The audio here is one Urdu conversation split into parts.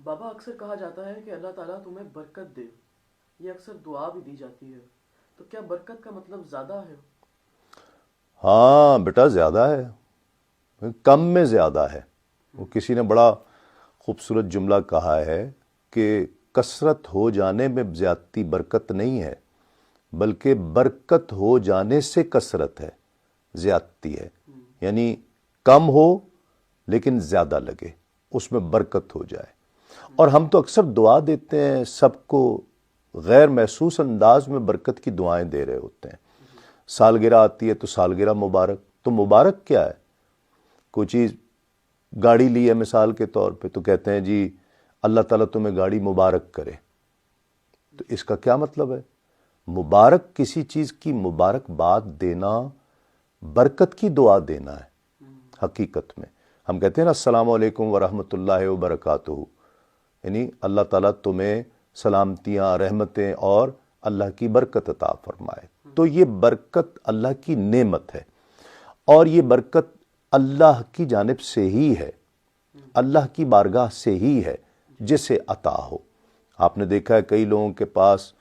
بابا اکثر کہا جاتا ہے کہ اللہ تعالیٰ تمہیں برکت دے، یہ اکثر دعا بھی دی جاتی ہے، تو کیا برکت کا مطلب زیادہ ہے؟ ہاں بیٹا، زیادہ ہے، کم میں زیادہ ہے۔ وہ کسی نے بڑا خوبصورت جملہ کہا ہے کہ کثرت ہو جانے میں زیادتی برکت نہیں ہے، بلکہ برکت ہو جانے سے کثرت ہے، زیادتی ہے۔ یعنی کم ہو لیکن زیادہ لگے، اس میں برکت ہو جائے۔ اور ہم تو اکثر دعا دیتے ہیں، سب کو غیر محسوس انداز میں برکت کی دعائیں دے رہے ہوتے ہیں۔ سالگرہ آتی ہے تو سالگرہ مبارک، تو مبارک کیا ہے؟ کوئی چیز گاڑی لی ہے مثال کے طور پہ، تو کہتے ہیں جی اللہ تعالیٰ تمہیں گاڑی مبارک کرے، تو اس کا کیا مطلب ہے؟ مبارک کسی چیز کی مبارک بات دینا برکت کی دعا دینا ہے۔ حقیقت میں ہم کہتے ہیں نا السلام علیکم ورحمۃ اللہ وبرکاتہ، یعنی اللہ تعالیٰ تمہیں سلامتیاں، رحمتیں اور اللہ کی برکت عطا فرمائے۔ تو یہ برکت اللہ کی نعمت ہے، اور یہ برکت اللہ کی جانب سے ہی ہے، اللہ کی بارگاہ سے ہی ہے جسے عطا ہو۔ آپ نے دیکھا ہے کئی لوگوں کے پاس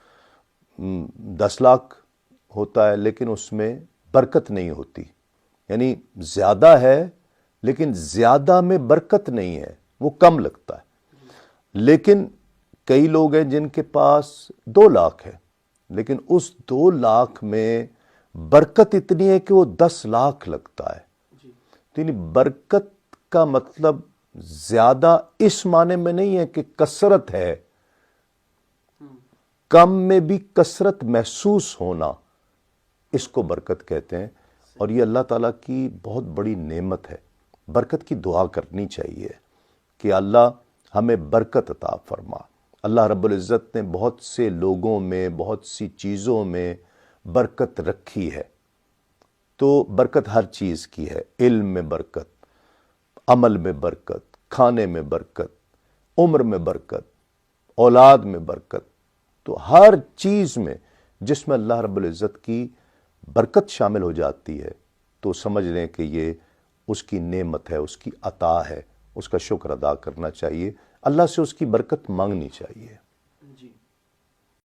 10 لاکھ ہوتا ہے لیکن اس میں برکت نہیں ہوتی، یعنی زیادہ ہے لیکن زیادہ میں برکت نہیں ہے، وہ کم لگتا ہے۔ لیکن کئی لوگ ہیں جن کے پاس 2 لاکھ ہے لیکن اس 2 لاکھ میں برکت اتنی ہے کہ وہ 10 لاکھ لگتا ہے۔ تو یعنی برکت کا مطلب زیادہ اس معنی میں نہیں ہے کہ کثرت ہے، کم میں بھی کثرت محسوس ہونا، اس کو برکت کہتے ہیں۔ اور یہ اللہ تعالیٰ کی بہت بڑی نعمت ہے۔ برکت کی دعا کرنی چاہیے کہ اللہ ہمیں برکت عطا فرما۔ اللہ رب العزت نے بہت سے لوگوں میں، بہت سی چیزوں میں برکت رکھی ہے۔ تو برکت ہر چیز کی ہے، علم میں برکت، عمل میں برکت، کھانے میں برکت، عمر میں برکت، اولاد میں برکت۔ تو ہر چیز میں جس میں اللہ رب العزت کی برکت شامل ہو جاتی ہے تو سمجھ لیں کہ یہ اس کی نعمت ہے، اس کی عطا ہے، اس کا شکر ادا کرنا چاہیے، اللہ سے اس کی برکت مانگنی چاہیے۔